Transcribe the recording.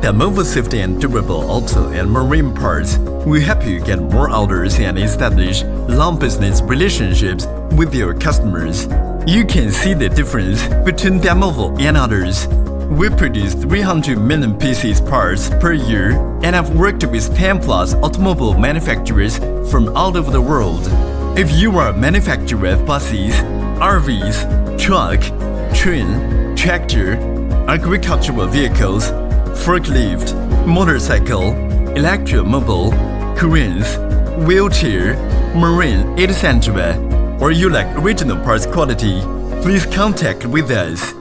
Damavo safety and durable auto and marine parts will help you get more orders and establish long business relationships with your customers. You can see the difference between Damavo and others. We produce 300 million pieces parts per year and have worked with 10 plus automobile manufacturers from all over the world. If you are a manufacturer of buses, RVs, truck, train, tractor, agricultural vehicles, forklift, motorcycle, electromobile, cranes, wheelchair, marine, etc., or you like original parts quality, please contact with us.